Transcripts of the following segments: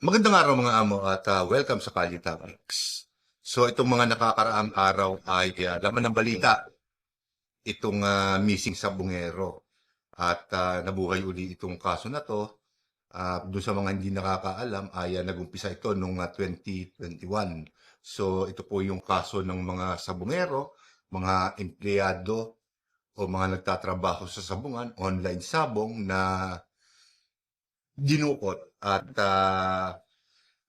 Magandang araw mga amo at welcome sa Kalye Talks. So itong mga nakakaraang araw ay laman ng balita itong missing sa Bungero at nabuhay uli itong kaso na to. Doon sa mga hindi nakakaalam ay nagumpisa ito noong 2021. So ito po yung kaso ng mga sabungero, mga empleyado o mga nagtatrabaho sa sabungan, online sabong na dinukot at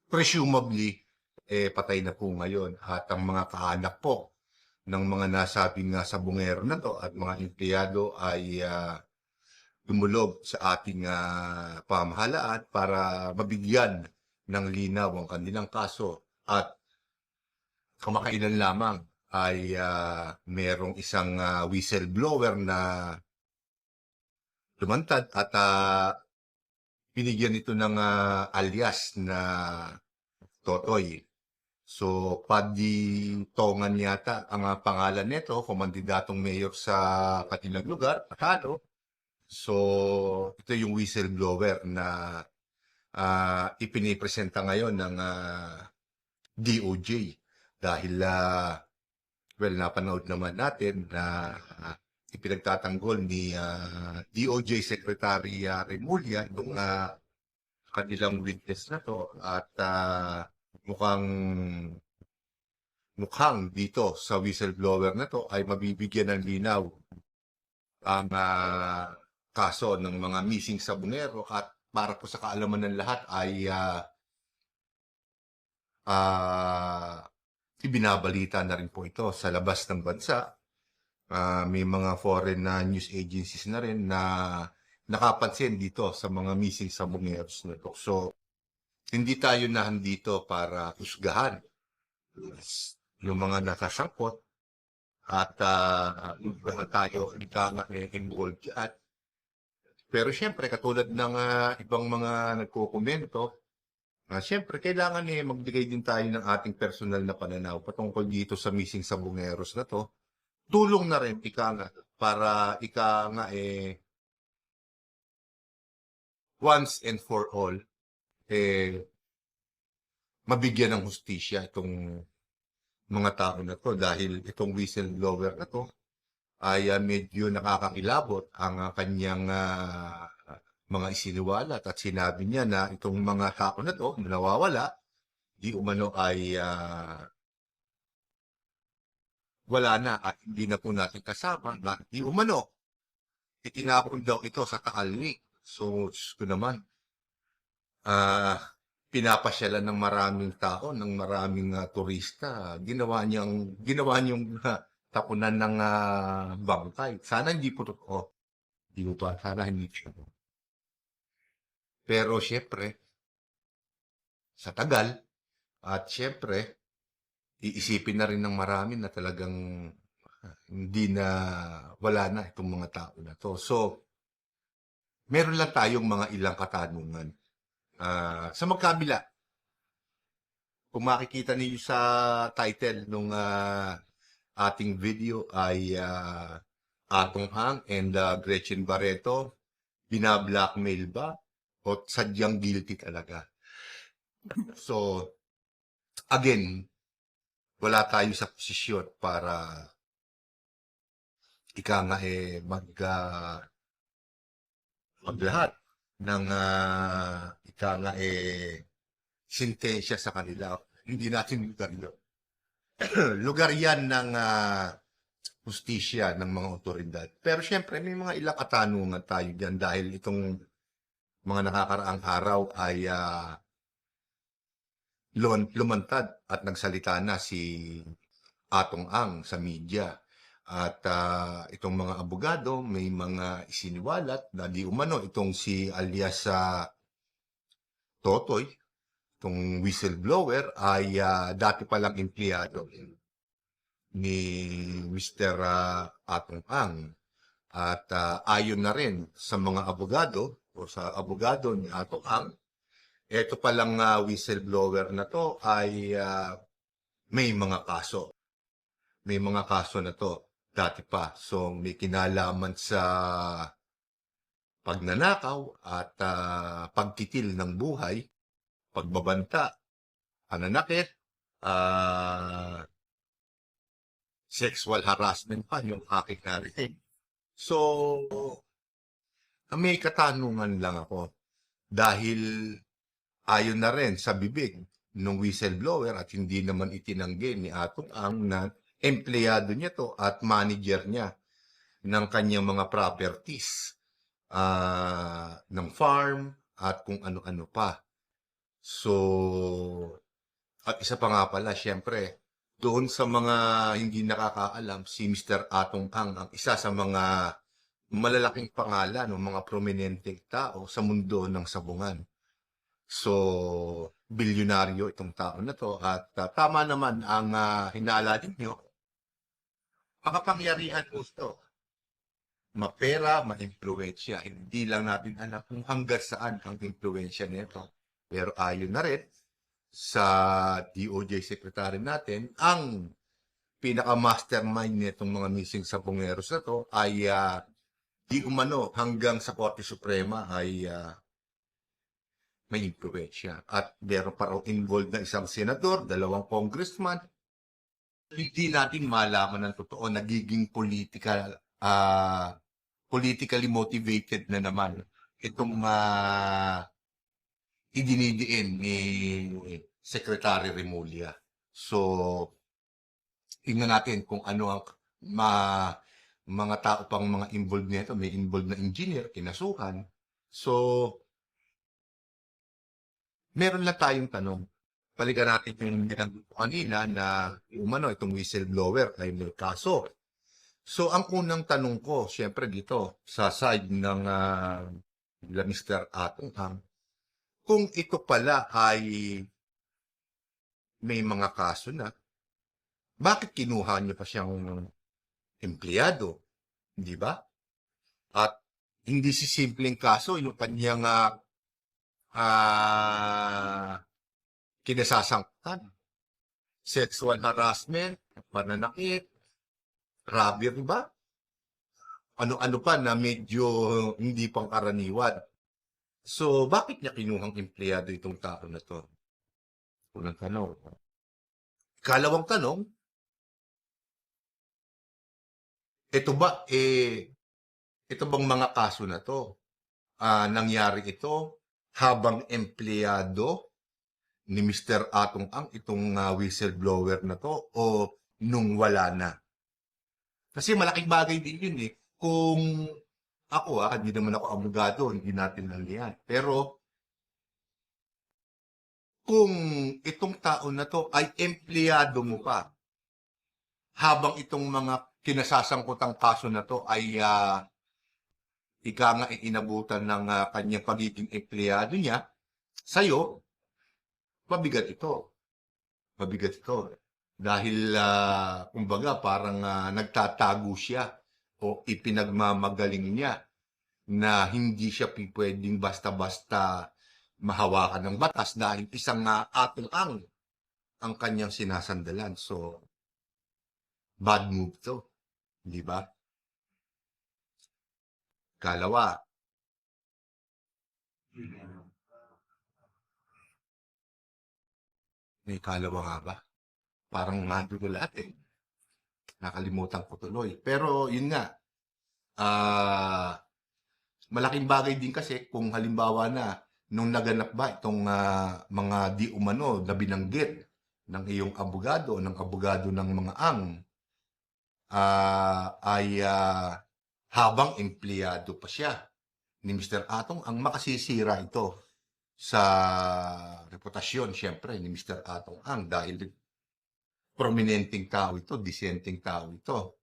presumably, patay na po ngayon at ang mga kaanak po ng mga nasabing sabungero na to at mga empleyado ay dumulog sa ating pamahalaan para mabigyan ng linaw ang kanilang kaso at kamakailan lamang ay merong isang whistleblower na lumantad at binigyan ito ng alias na Totoy. So, Paddy Tongan yata ang pangalan nito, kumandidatong mayor sa kanilang lugar, Akalo. So, ito yung whistleblower na ipinipresenta ngayon ng DOJ dahil, well, napanood naman natin na ipinagtatanggol ni DOJ Secretary Remulla itong kanilang witness na to at mukhang dito sa whistleblower na to ay mabibigyan ng linaw ang kaso ng mga missing sabungero at para po sa kaalaman ng lahat ay ibinabalita na rin po ito sa labas ng bansa. May mga foreign news agencies na rin na nakapansin dito sa mga missing sabungeros na ito. So, hindi tayo nahandito para husgahan yung mga nakasangkot at tayo involved dyan. Pero siyempre, katulad ng ibang mga nagkukomento, siyempre, kailangan magbigay din tayo ng ating personal na pananaw patungkol dito sa missing sabungeros na to. Tulong na rin, para once and for all, mabigyan ng hustisya itong mga tao na to dahil itong whistleblower na to ay medyo nakakakilabot ang kanyang mga isiniwalat at sinabi niya na itong mga tao na to na nawawala, di umano ay wala na at hindi na po natin kasama na di umano itinapon daw ito sa Taal Lake. So, ko naman, pinapasyalan ng maraming tao, ng maraming turista. Ginawa niyang tapunan ng bangkay. Sana hindi po totoo. Di ba? Sana hindi siya. Pero syempre, sa tagal, at syempre, iisipin na rin ng marami na talagang hindi na, wala na itong mga tao na to. So, meron lang tayong mga ilang katanungan. Sa magkabila, kung makikita niyo sa title nung ating video ay Atong Hang and Gretchen Barreto, binablackmail ba o sadyang guilty talaga? So, again, wala tayo sa posisyon para maglahat ng sintensya sa kanila. Hindi natin lugar yun. Lugar yan ng hustisya ng mga otoridad. Pero syempre, may mga ilang katanungan tayo dyan dahil itong mga nakakaraang araw ay lumantad at nagsalita na si Atong Ang sa media. At itong mga abogado, may mga isiniwalat na di umano itong si alias Totoy, itong whistleblower, ay dati palang empleyado ni Mr. Atong Ang. At ayon na rin sa mga abogado o sa abogado ni Atong Ang, ito palang whistleblower na to ay may mga kaso. May mga kaso na to dati pa. So may kinalaman sa pagnanakaw at pagtitil ng buhay pagbabanta, pananakit, ah, sexual harassment pa yung aking narinig. So, may katanungan lang ako dahil ayon na rin sa bibig ng whistleblower at hindi naman itinanggi ni Atong Ang na empleyado niya to at manager niya ng kanyang mga properties, ng farm at kung ano-ano pa. So, at isa pa nga pala, syempre, doon sa mga hindi nakakaalam, si Mr. Atong Ang, ang isa sa mga malalaking pangalan o mga prominenteng tao sa mundo ng sabungan. So, bilyonaryo itong tao na to at tama naman ang hinala ninyo, makapangyarihan mo ito. Mapera, maimpluwensya. Hindi lang natin alam kung hanggang saan ang impluwensya nito. Pero ayon na rin sa DOJ Secretary natin, ang pinaka-mastermind nitong mga missing sabongeros na to ay di umano hanggang sa Korte Suprema ay may impluwensya. At meron pa raw involved na isang senador, 2 congressman. Hindi natin malaman ng totoo, nagiging politically motivated na naman itong idinidiin ni Secretary Remulla. So, tingnan natin kung ano ang mga tao pang mga involved nito. May involved na engineer, kinasukan. So, meron lang tayong tanong. Balikan natin yung ginagawa kanina na umano itong whistleblower ay may kaso. So, ang unang tanong ko, syempre dito, sa side ng Mr. Atong Ang, kung ito pala ay may mga kaso na, bakit kinuha niyo pa siyang empleyado? Di ba? At hindi si simpleng kaso, yung kanyang kinasasangkutan. Sexual harassment, pananakit, robbery ba? Ano-ano pa na medyo hindi pangkaraniwan. So, bakit niya kinuhang empleyado itong tao na to? Unang tanong. Ikalawang tanong, ito bang mga kaso na to, nangyari ito habang empleyado ni Mr. Atong Ang itong whistleblower na to o nung wala na? Kasi malaking bagay din yun eh. Kung ako hindi naman ako abogado, hindi natin lang yan. Pero kung itong tao na to ay empleyado mo pa, habang itong mga kinasasangkutang kaso na to ay ika nga inabutan ng kanyang pagiging empleyado niya, sa'yo, mabigat ito. Mabigat ito. Dahil, kumbaga, parang nagtatago siya o ipinagmamagaling niya na hindi siya pwedeng basta-basta mahawakan ng batas dahil isang Atong ang kanyang sinasandalan. So, bad move to. Di ba? Kalawa. May kalawa nga ba? Parang nandito lahat eh. Nakalimutan ko tuloy. Pero yun nga, malaking bagay din kasi kung halimbawa na nung naganap ba itong mga di umano na binanggit ng iyong abogado, ng abogado ng mga ay habang empleyado pa siya ni Mr. Atong ang makasisira ito sa reputasyon siyempre ni Mr. Atong Ang dahil prominenteng tao ito, disenteng tao ito.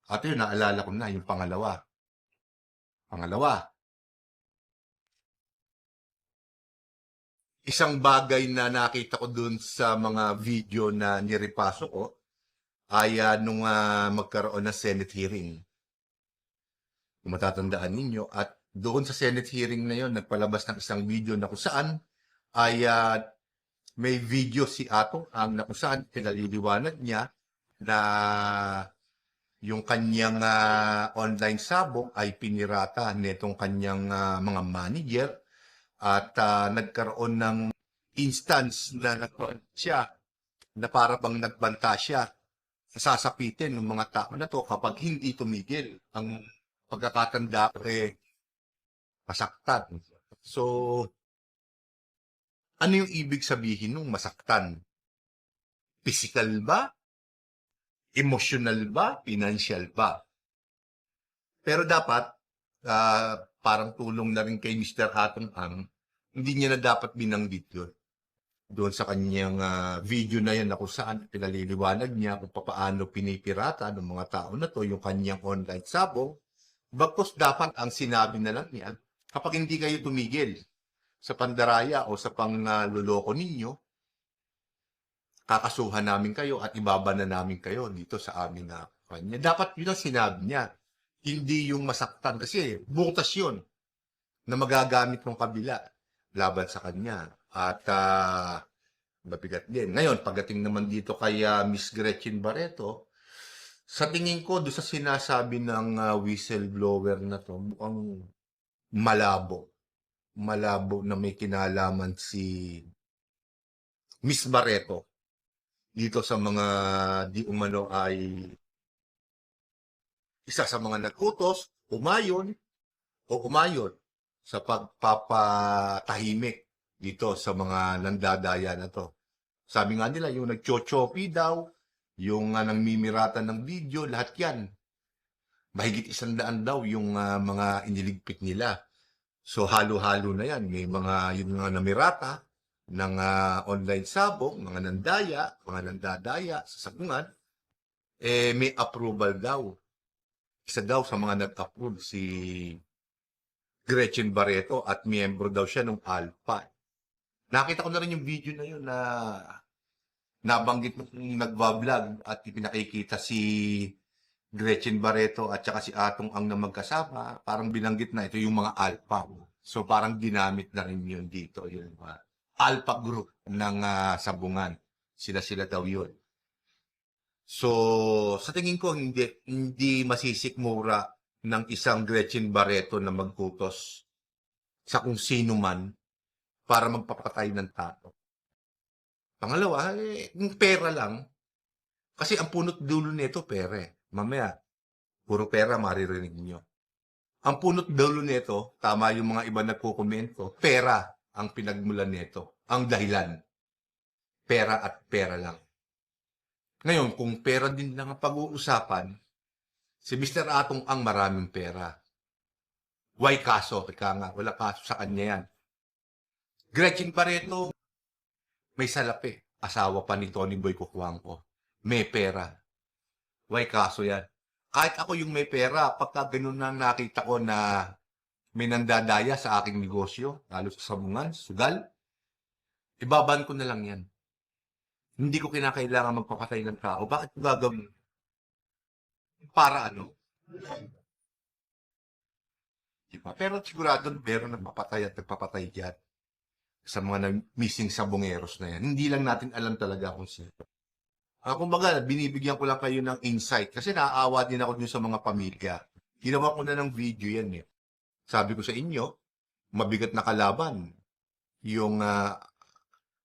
At yun, naalala ko na yung pangalawa. Isang bagay na nakita ko dun sa mga video na niripaso ko ay nung magkaroon ng Senate hearing. Kung matatandaan ninyo. At doon sa Senate hearing na yon, nagpalabas ng isang video na kung saan ay may video si Atong Ang na kung saan pinaliliwanag niya na yung kanyang online sabong ay pinirata nitong kanyang mga manager at nagkaroon ng instance na siya, na para bang nagbanta siya, sasapitin ng mga tao na to kapag hindi tumigil. Ang pagkakatanda ko masaktan. So, ano yung ibig sabihin ng masaktan? Physical ba? Emotional ba? Financial ba? Pero dapat, parang tulong na rin kay Mr. Atong Ang, hindi niya na dapat binanggit yun. Doon sa kanyang video na yan na kung saan pinaliliwanag niya kung paano pinipirata ng mga tao na to yung kanyang online sabong. Bagkus dapat ang sinabi na lang niya, kapag hindi kayo tumigil sa pandaraya o sa pangluloko ninyo, kakasuhan namin kayo at ibabana namin kayo dito sa amin na kanya. Dapat yun ang sinabi niya. Hindi yung masaktan. Kasi butas yun na magagamit ng kabila laban sa kanya. At mabigat din. Ngayon, pagdating naman dito kay Miss Gretchen Barreto, sa tingin ko, doon sa sinasabi ng whistleblower na to, mukhang malabo. Malabo na may kinalaman si Miss Barreto dito sa mga di umano ay isa sa mga nag-utos, umayon sa pagpapatahimik dito sa mga nandadaya na to. Sabi nga nila, yung nagchochopi daw, yung nangmimiratan ng video, lahat yan. Mahigit 100 daw yung mga iniligpit nila. So halo-halo na yan. May mga yung mga namirata ng online sabong, mga nandaya, mga nandadaya sa sabungan, may approval daw. Isa daw sa mga nag-approve si Gretchen Barreto at miyembro daw siya ng Alpha. Nakita ko na rin yung video na yun na nabanggit nung nagbablog at ipinakikita si Gretchen Barreto at saka si Atong Ang na magkasama. Parang binanggit na ito yung mga Alpha. So parang ginamit na rin yun dito. Yung Alpha group ng sabungan. Sila daw yun. So, sa tingin ko, hindi masisikmura ng isang Gretchen Barreto na magkutos sa kung sino man para magpapatay ng tao. Pangalawa, yung pera lang. Kasi ang punot dulo nito, pera. Mamaya, puro pera maririnig nyo. Ang punot dulo nito, tama yung mga iba nagkukomento, pera ang pinagmulan nito. Ang dahilan. Pera at pera lang. Ngayon, kung pera din lang ang pag-uusapan, si Mr. Atong Ang maraming pera. Why kaso? Ika nga, wala kaso sa kanya yan. Gretchen Barreto, may salapi. Asawa pa ni Tony Boy Cucuangco. May pera. Why kaso yan? Kahit ako yung may pera, pagka ganun na nakita ko na may nandadaya sa aking negosyo, lalo sa sabungan, sugal, ibaban ko na lang yan. Hindi ko kinakailangan magpapatay ng tao. Bakit ko gagawin? Para ano? Diba? Pero sigurado meron nagpapatay at nagpapatay dyan sa mga missing sabongeros na yan. Hindi lang natin alam talaga kung sino. Kumbaga, binibigyan ko lang kayo ng insight kasi naaawa din ako dun sa mga pamilya. Ginawa ko na ng video yan eh. Sabi ko sa inyo, mabigat na kalaban. Yung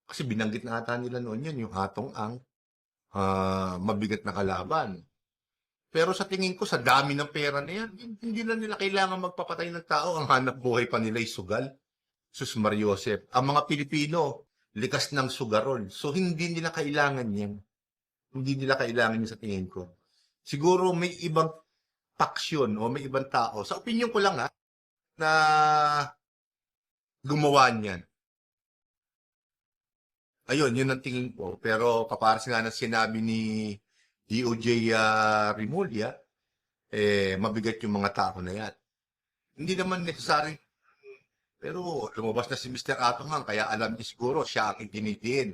kasi binanggit na ata nila noon yun, yung Atong Ang, mabigat na kalaban. Pero sa tingin ko, sa dami ng pera na yan, hindi na nila kailangan magpapatay ng tao. Ang hanap buhay pa nila ay sugal. Sus Mariosep. Ang mga Pilipino, likas ng sugarol. So, hindi nila kailangan yan. Hindi nila kailangan yan sa tingin ko. Siguro may ibang paksyon o may ibang tao. Sa opinion ko lang na gumawa niyan. Ayun, yun ang tingin ko. Pero kaparas nga na sinabi ni DOJ Rimulya, mabigat yung mga tao na yan. Hindi naman necessary. Pero lumabas na si Mr. Atong Ang, kaya alam niya siguro siya ang itinitin.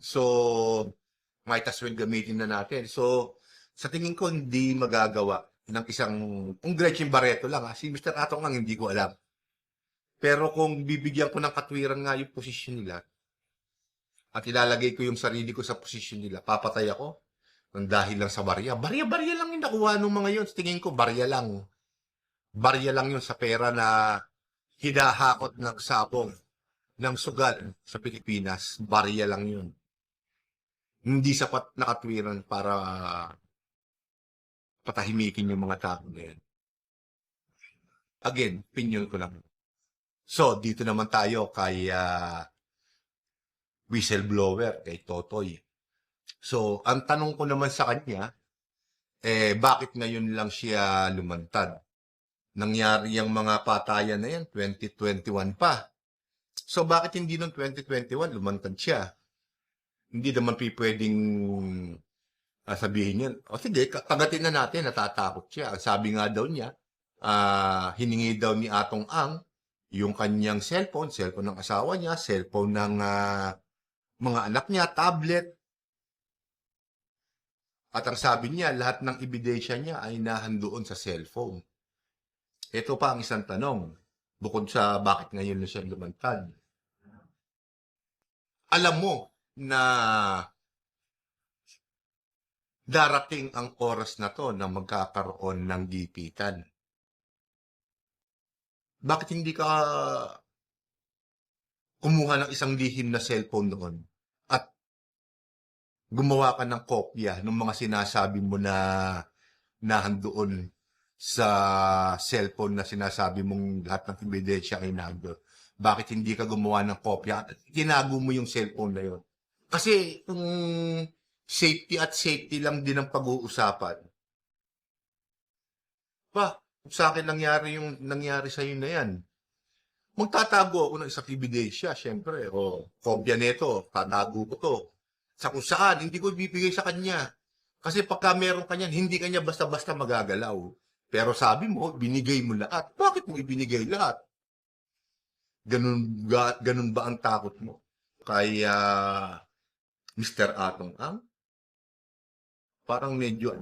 So, might as well gamitin na natin. So, sa tingin ko, hindi magagawa ng isang, kung Gretchen Barreto lang, si Mr. Atong Ang hindi ko alam. Pero kung bibigyan ko ng katwiran nga yung posisyon nila, at ilalagay ko yung sarili ko sa posisyon nila, papatay ako ng dahil lang sa barya. Barya lang yung nakuha ng mga yun. Tingin ko, barya lang. Barya lang yun sa pera na hinahakot ng sabong ng sugal sa Pilipinas, barya lang yun. Hindi sapat na katwiran para patahimikin yung mga tao na yan. Again, opinion ko lang. So, dito naman tayo kay whistleblower, kay Totoy. So, ang tanong ko naman sa kanya, bakit ngayon lang siya lumantad? Nangyari yung mga patayan na yan, 2021 pa. So, bakit hindi noong 2021 lumantad siya? Hindi naman pwedeng sabihin yun. O sige, kagatin na natin, natatakot siya. Ang sabi nga daw niya, hiningi daw ni Atong Ang yung kanyang cellphone ng asawa niya, cellphone ng mga anak niya, tablet. At ang sabi niya, lahat ng ebidensya niya ay nahandoon sa cellphone. Ito pa ang isang tanong, bukod sa bakit ngayon na siya lumantad. Alam mo na darating ang oras na to na magkakaroon ng gipitan. Bakit hindi ka kumuha ng isang lihim na cellphone noon at gumawa ka ng kopya ng mga sinasabi mo na nahandoon sa cellphone na sinasabi mong lahat ng ebidensya ay nando? Bakit hindi ka gumawa ng kopya at tinago mo yung cellphone na yun? Kasi kung safety at safety lang din ang pag-uusapan, kung sa akin nangyari sa na yan, magtatago ako ng isang ebidensya, syempre. O, kopya nito, tatago ko to. Sa kung saan, hindi ko ibibigay sa kanya. Kasi pagka meron kanya, hindi kanya basta-basta magagalaw. Pero sabi mo, binigay mo lahat. Bakit mo ibinigay lahat? Ganun ba ang takot mo? Kay Mr. Atong Ang? Parang medyo,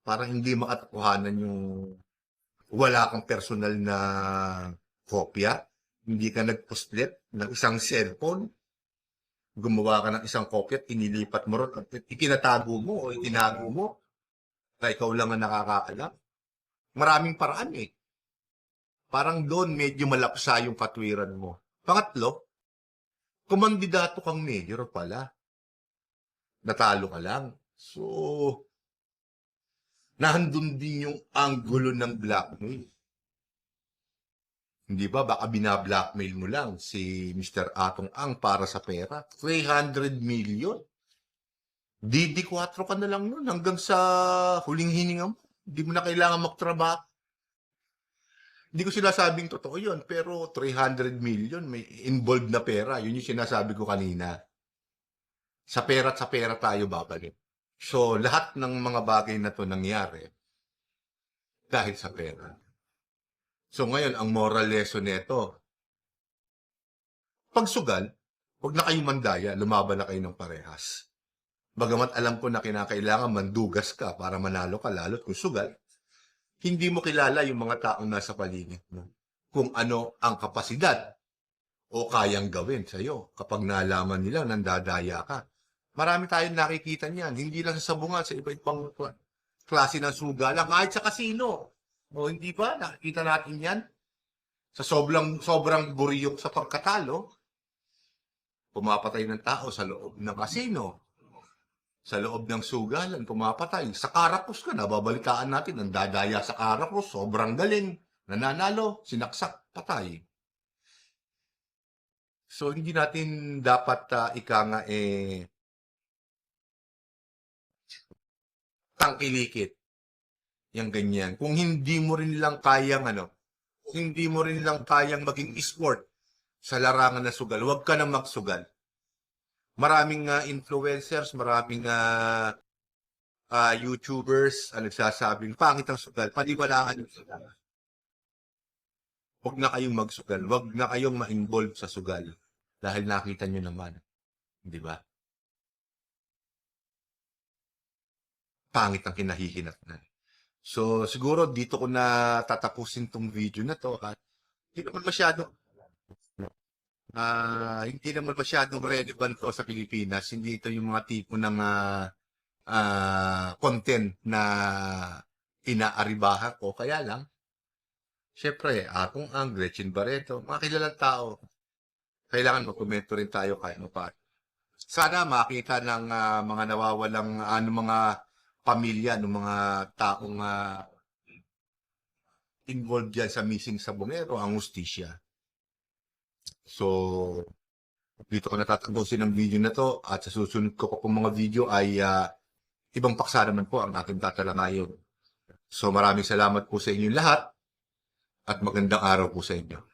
parang hindi makatotohanan yung wala kang personal na kopya. Hindi ka nagpuslit ng isang cellphone. Gumawa ka ng isang kopya at inilipat mo ron at itinatago mo o itinago mo na ikaw lang ang nakakaalam. Maraming paraan eh. Parang doon medyo malapsa yung katwiran mo. Pangatlo, kumandidato kang mayor pala. Natalo ka lang. So, nahandun din yung anggulo ng blackmail. Hindi ba? Baka binablackmail mo lang si Mr. Atong Ang para sa pera. 300 million. DD4 ka na lang nun hanggang sa huling hininga mo. Hindi mo na kailangan magtrabaho. Hindi ko sinasabing totoo yun, pero 300 million, may involved na pera. Yun yung sinasabi ko kanina. Sa pera at sa pera tayo babalik. So, lahat ng mga bagay na to nangyari dahil sa pera. So, ngayon, ang moral lesson nito, pag sugal, huwag na kayong mandaya, lumaban na kayo ng parehas. Bagamat alam ko na kinakailangan mandugas ka para manalo ka, lalo't kung sugal, hindi mo kilala yung mga taong nasa paligid mo. Kung ano ang kapasidad o kayang gawin sa'yo kapag nalaman nila nandadaya ka. Marami tayong nakikita niyan, hindi lang sa sabungan, sa iba-ibang klase ng sugalan, kahit sa kasino. O hindi ba? Nakikita natin yan. Sa sobrang buriyok sa pagkatalo, pumapatay ng tao sa loob ng kasino. Sa loob ng sugalan, pumapatay. Sa Caracos ka, nababalitaan natin, ang dadaya sa Caracos, sobrang galing. Nananalo, sinaksak, patay. So, hindi natin dapat tangkilikit yung ganyan. Kung hindi mo rin lang kayang kung hindi mo rin lang kayang maging sport sa larangan na sugal, huwag ka nang magsugal. Maraming influencers, maraming YouTubers nagsasabing pangit ang sugal, paniwalaan yung sugal. Huwag na kayong magsugal, huwag na kayong ma-involve sa sugal dahil nakita nyo naman, di ba? Pangit ang kinahihinatnan. So, siguro dito ko na tatapusin tong video na to at hindi naman masyadong relevant to sa Pilipinas. Hindi ito yung mga tipo ng content na inaaribahan ko. Kaya lang, Siyempre, Atong Ang, Gretchen Barreto, mga kilalang tao. Kailangan magkomento rin tayo kahit papaano. Sana makita ng mga nawawalang mga pamilya ng mga taong involved yan sa missing sa Bungero ang hustisya. So, dito ko natatapusin ang video na to at sa susunod ko po mga video ay ibang paksa naman po ang aking tatalakayin. So maraming salamat po sa inyong lahat at magandang araw po sa inyo.